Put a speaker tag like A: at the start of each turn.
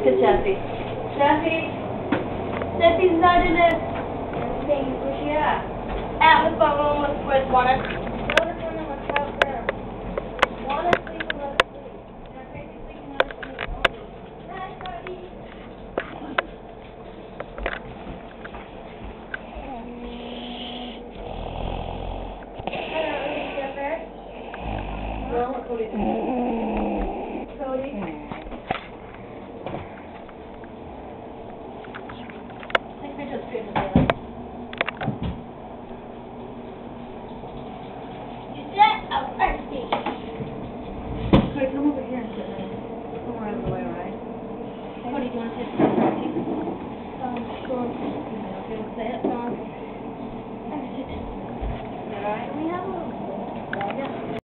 A: Look at Jesse. Jesse's not in it.
B: Where's she at?
A: At the phone with Juana.
B: Tell the phone number out there. Wanna sleep or let us sleep? Yeah, crazy sleeping, let us sleep. Night, buddy.
A: No, what Cody did.
B: Cody?
A: Take pictures straight to the You did? Oh,